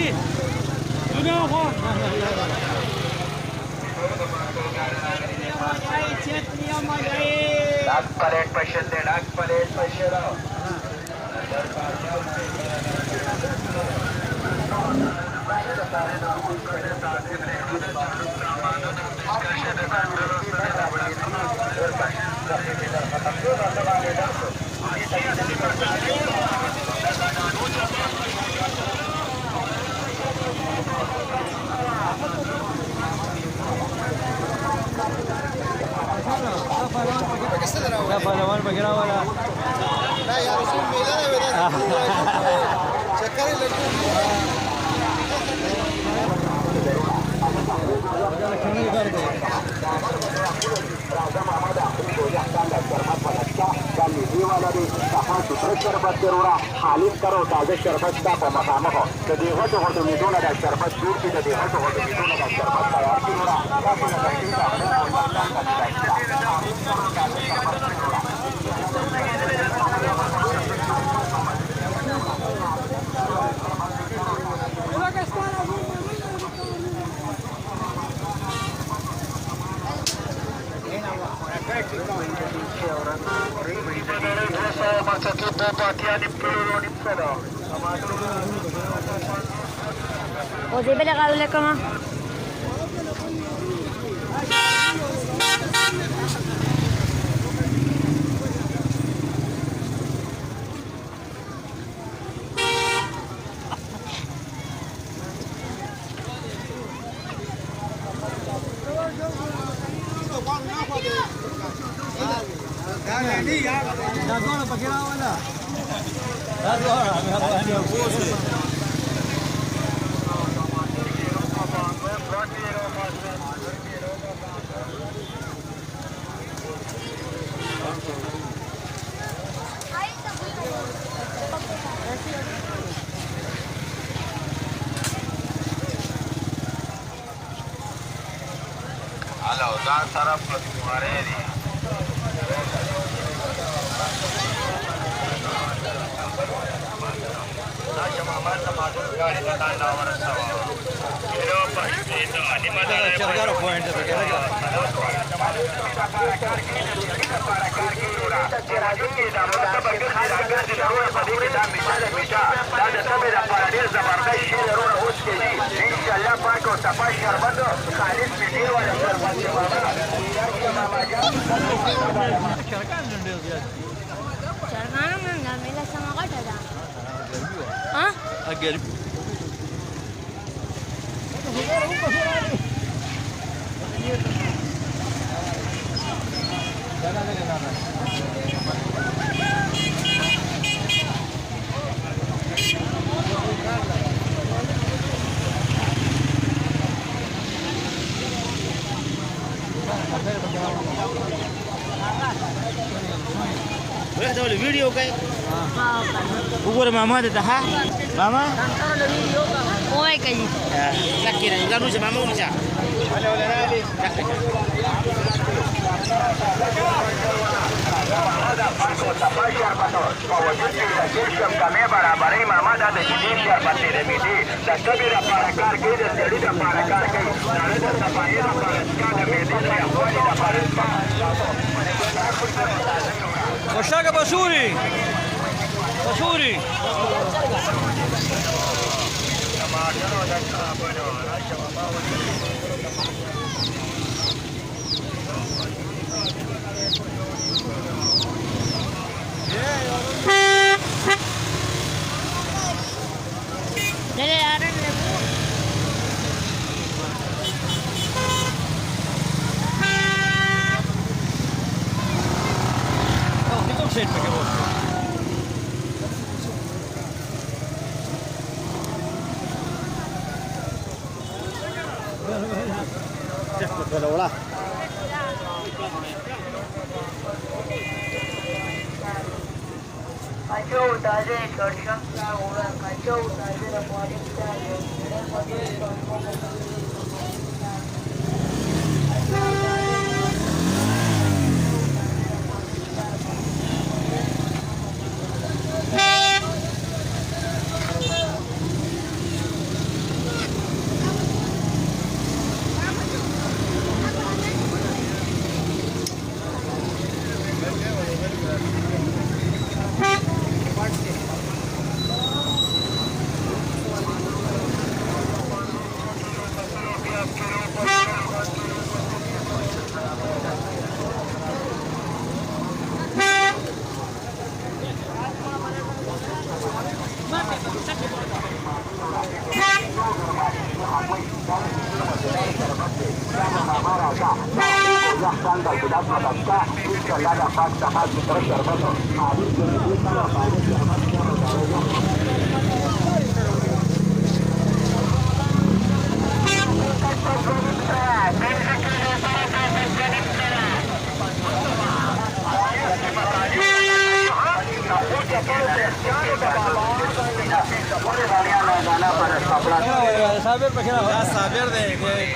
علي دنیا خو डाक पलेट पश्चिम दे डाक पलेट पश्चिम لا فلوان بقرا ولا لا يا رسول ميلاد ولا شكرا لكم शरबत जरूरा हालिम करो ताज़े शरबत का मकाम हो तो देखो तो हो तो मिटूना का शरबत दूर की तो देखो तो हो तो मिटूना का शरबत तैयार जरूरा وزي بلغ قالوا لكم لا زوره بقرا ولا لا زوره हेलो दान सारा तुम्हारे लिए شرقارو پوینټ ته کېږي شرکان ډېر زیات شرغانه من مېله سم غټه ده ها اگر ولې ویډیو کوي ها وګوره ماما ته ها ماما وای کوي لکه نه نو چې ماما ونیسه ولا نالي برابرۍ ماما دا د جدي شربت دی د میټې د تبې لپاره کار کوي د سړي لپاره کار کوي زاړه د صفایي لپاره سکا د معدې د یخوالي لپاره وشاګه بشوري بشوري Dale, agárrenle. شيء بقى ولا Kacau taze kerjang orang kacau taze raparin taze. acá. Ya están calculando acá. Listo, la pasta más de 3 hermanos. A ver, que me gusta la Saber para qué Ya saber de que